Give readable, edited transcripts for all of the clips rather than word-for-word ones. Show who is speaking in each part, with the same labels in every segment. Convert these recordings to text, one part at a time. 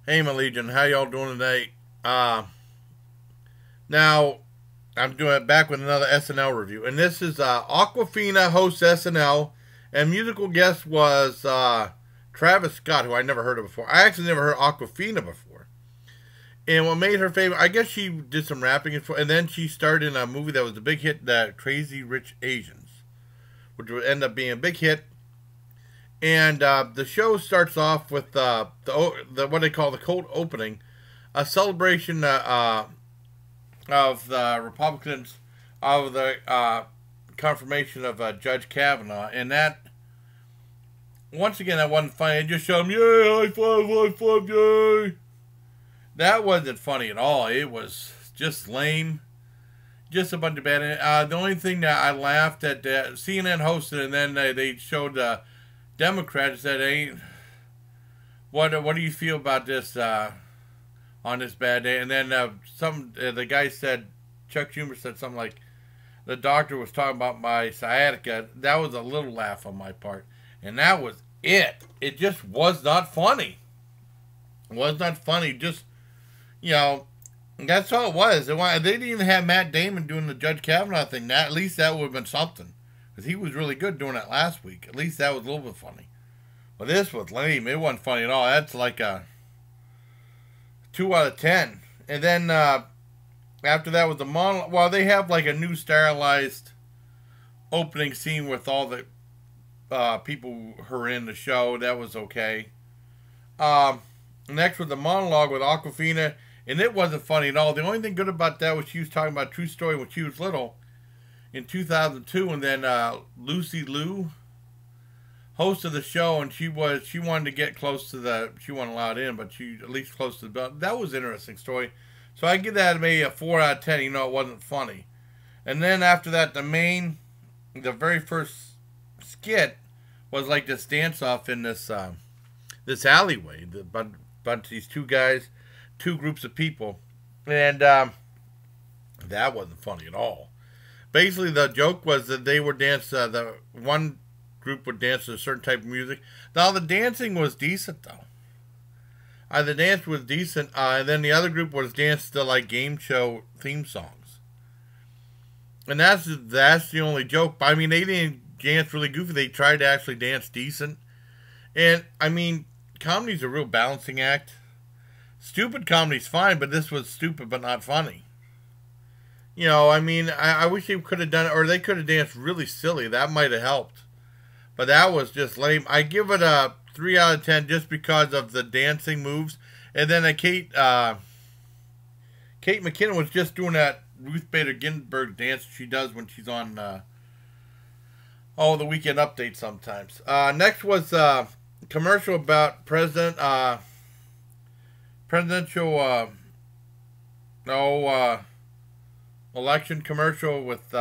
Speaker 1: Hey, my Legion, how y'all doing today? Now, I'm doing it back with another SNL review, and this is Awkwafina Hosts SNL, and musical guest was Travis Scott, who I never heard of before. I actually never heard Awkwafina before. And what made her famous, I guess she did some rapping, and then she starred in a movie that was a big hit, the Crazy Rich Asians, which would end up being a big hit. And the show starts off with the what they call the cold opening, a celebration of the Republicans of the confirmation of Judge Kavanaugh, and that once again that wasn't funny. It just showed them, yay, high five, yay. That wasn't funny at all. It was just lame, just a bunch of bad. The only thing that I laughed at, CNN hosted, and then they showed Democrats that ain't. What do you feel about this on this bad day? And then the guy said, Chuck Schumer said something like, the doctor was talking about my sciatica. That was a little laugh on my part, and that was it. It just was not funny. It was not funny. Just that's all it was. They didn't even have Matt Damon doing the Judge Kavanaugh thing. At least that would have been something, because he was really good doing that last week. At least that was a little bit funny. But this was lame. It wasn't funny at all. That's like a 2 out of 10. And then after that was the monologue. Well, they have like a new stylized opening scene with all the people who are in the show. That was okay. Next was the monologue with Awkwafina, and it wasn't funny at all. The only thing good about that was she was talking about a true story when she was little in 2002, and then Lucy Liu hosted the show, and she wanted to get close to she wasn't allowed in, but she at least close to the belt. That was an interesting story. So I give that maybe a 4 out of 10. It wasn't funny. And then after that, the very first skit was like this dance off in this alleyway. Bunch of these two guys, two groups of people, and that wasn't funny at all. Basically, the joke was that they would dance. The one group would dance to a certain type of music. Now the dancing was decent though. The dance was decent, and then the other group was dance to like game show theme songs. And that's the only joke. I mean, they didn't dance really goofy. They tried to actually dance decent. And I mean, comedy's a real balancing act. Stupid comedy's fine, but this was stupid but not funny. I mean, I wish they could have done it, or they could have danced really silly. That might have helped. But that was just lame. I give it a 3 out of 10 just because of the dancing moves. And then Kate McKinnon was just doing that Ruth Bader Ginsburg dance she does when she's on the Weekend Update sometimes. Next was commercial about presidential election commercial with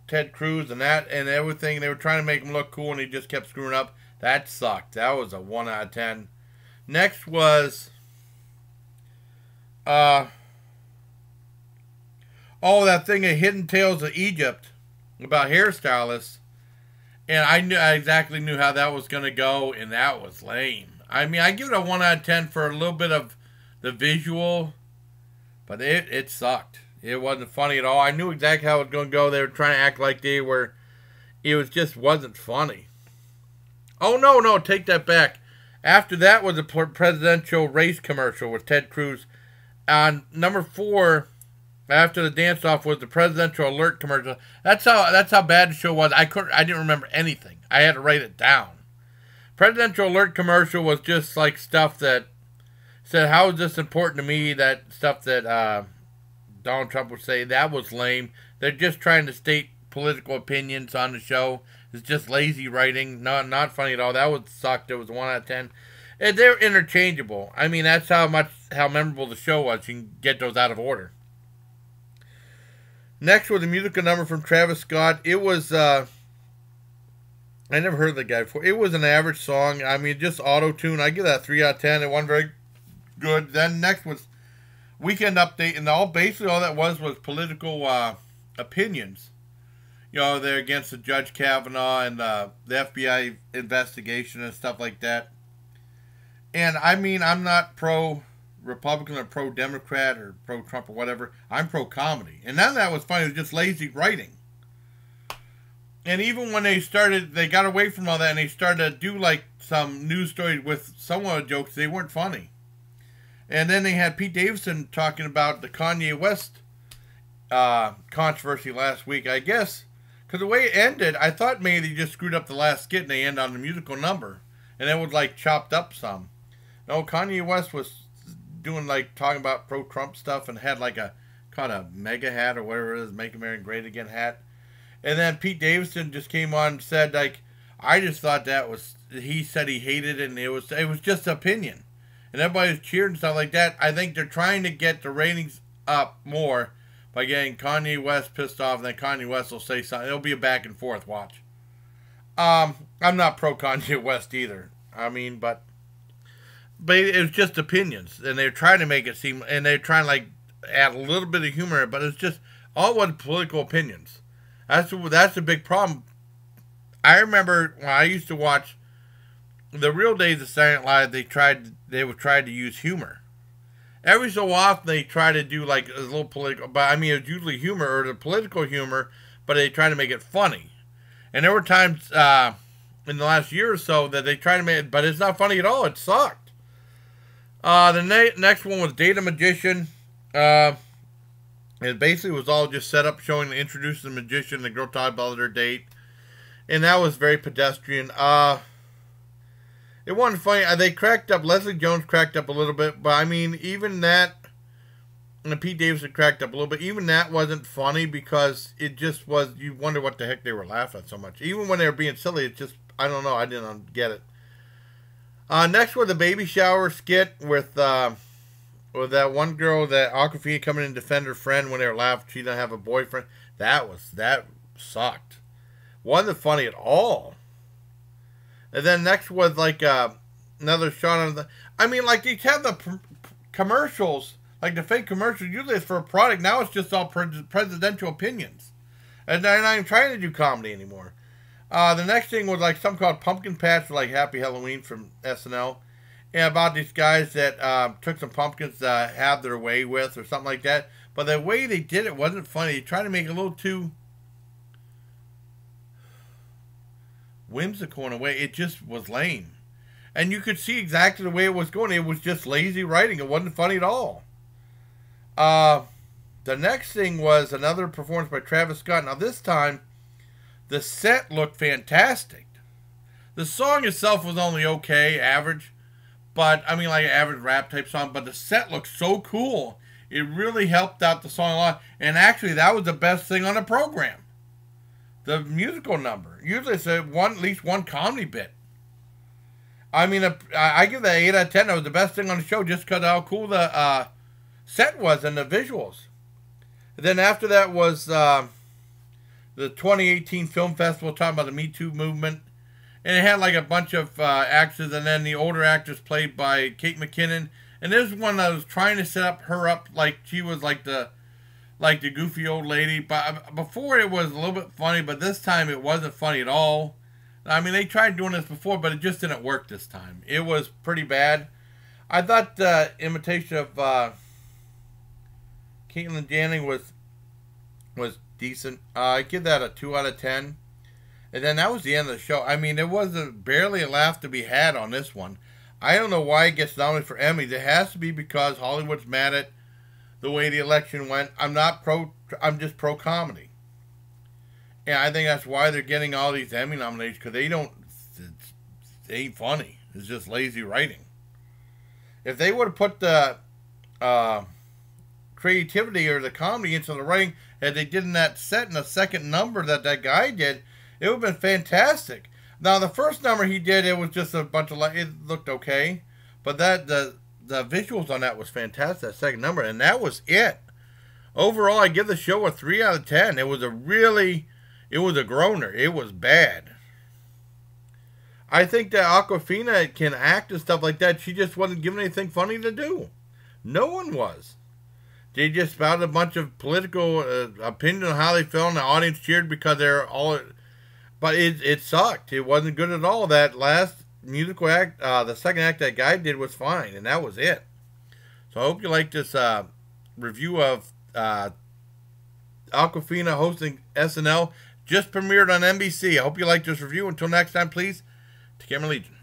Speaker 1: Ted Cruz and everything. They were trying to make him look cool, and he just kept screwing up. That sucked. That was a 1 out of 10. Next was that thing of Hidden Tales of Egypt about hairstylists. And I exactly knew how that was going to go, and that was lame. I mean, I give it a 1 out of 10 for a little bit of the visual, but it sucked. It wasn't funny at all. I knew exactly how it was going to go. They were trying to act like they were. Just wasn't funny. Oh, no, take that back. After that was a presidential race commercial with Ted Cruz. On number 4, after the dance-off, was the presidential alert commercial. That's how bad the show was. I didn't remember anything. I had to write it down. Presidential alert commercial was just like stuff that said, how is this important to me? That stuff that Donald Trump would say. That was lame. They're just trying to state political opinions on the show. It's just lazy writing. Not funny at all. That sucked. It was a 1 out of 10. And they're interchangeable. I mean, that's how memorable the show was. You can get those out of order. Next was a musical number from Travis Scott. It was, I never heard of the guy before. It was an average song. I mean, just auto-tune. I give that a 3 out of 10. It wasn't very good. Then next was Weekend Update, and basically all that was political opinions. They're against the Judge Kavanaugh and the FBI investigation and stuff like that. And I mean, I'm not pro Republican or pro-Democrat or pro-Trump or whatever. I'm pro-comedy. And none of that was funny. It was just lazy writing. And even when they got away from all that and they started to do like some news stories with somewhat of jokes, they weren't funny. And then they had Pete Davidson talking about the Kanye West controversy last week, I guess. Because the way it ended, I thought maybe they just screwed up the last skit and they end on the musical number. And it was like chopped up some. No, Kanye West was doing like talking about pro-Trump stuff and had like a kind of mega hat or whatever it is, Make America Great Again hat. And then Pete Davidson just came on and said, like, I just thought that was, he said he hated it and it was just opinion. And everybody was cheering and stuff like that. I think they're trying to get the ratings up more by getting Kanye West pissed off, and then Kanye West will say something. It'll be a back and forth, watch. I'm not pro Kanye West either. I mean, but it was just opinions. And they're trying to make it seem, and they're trying to like add a little bit of humor, but it's just all one political opinions. That's the big problem. I remember when I used to watch the real days of Saturday Night Live, they would try to use humor. Every so often they try to do like a little political, but I mean it's usually humor or the political humor, but they try to make it funny. And there were times in the last year or so that they tried to make it, but it's not funny at all. It sucked. The next one was Data Magician. It basically was all just set up showing introducing the magician, the girl talking about their date. And that was very pedestrian. It wasn't funny. They cracked up. Leslie Jones cracked up a little bit. But, I mean, even that, and Pete Davidson cracked up a little bit. Even that wasn't funny because it just was, you wonder what the heck they were laughing at so much. Even when they were being silly, it just, I don't know. I didn't get it. Next was the baby shower skit with that one girl, that Awkwafina, coming in to defend her friend when they were laughing. She didn't have a boyfriend. That sucked. Wasn't funny at all. And then next was like another shot on the. I mean, like they have the commercials, like the fake commercials. Usually it's for a product. Now it's just all presidential opinions, and they're not even trying to do comedy anymore. The next thing was like something called Pumpkin Patch, like Happy Halloween from SNL. And about these guys that took some pumpkins to have their way with or something like that. But the way they did it wasn't funny. They tried to make it a little too whimsical in a way. It just was lame. And you could see exactly the way it was going. It was just lazy writing. It wasn't funny at all. The next thing was another performance by Travis Scott. Now this time, the set looked fantastic. The song itself was only okay, average. But, I mean, like an average rap type song. But the set looked so cool. It really helped out the song a lot. And actually, that was the best thing on the program. The musical number. Usually it's at least one comedy bit. I mean, I give that 8 out of 10. That was the best thing on the show just because of how cool the set was and the visuals. And then after that was the 2018 Film Festival talking about the Me Too movement. And it had like a bunch of actors, and then the older actress played by Kate McKinnon. And there's one that was trying to set her up like she was like the goofy old lady. But before it was a little bit funny, but this time it wasn't funny at all. I mean, they tried doing this before, but it just didn't work this time. It was pretty bad. I thought the imitation of Caitlin Janning was decent. I give that a 2 out of 10. And then that was the end of the show. I mean, there wasn't barely a laugh to be had on this one. I don't know why it gets nominated for Emmys. It has to be because Hollywood's mad at the way the election went. I'm just pro comedy. And I think that's why they're getting all these Emmy nominations, because they ain't funny. It's just lazy writing. If they would have put the creativity or the comedy into the writing, as they did in that set in the second number that guy did, it would have been fantastic. Now, the first number he did, it was just a bunch of, it looked okay. But the visuals on that was fantastic, that second number. And that was it. Overall, I give the show a 3 out of 10. It was a groaner. It was bad. I think that Awkwafina can act and stuff like that. She just wasn't given anything funny to do. No one was. They just spouted a bunch of political opinion on how they felt, and the audience cheered because they're all... But it sucked. It wasn't good at all. That last musical act, the second act that guy did was fine, and that was it. So I hope you like this review of Awkwafina hosting SNL. Just premiered on NBC. I hope you like this review. Until next time, please, take care, my legion.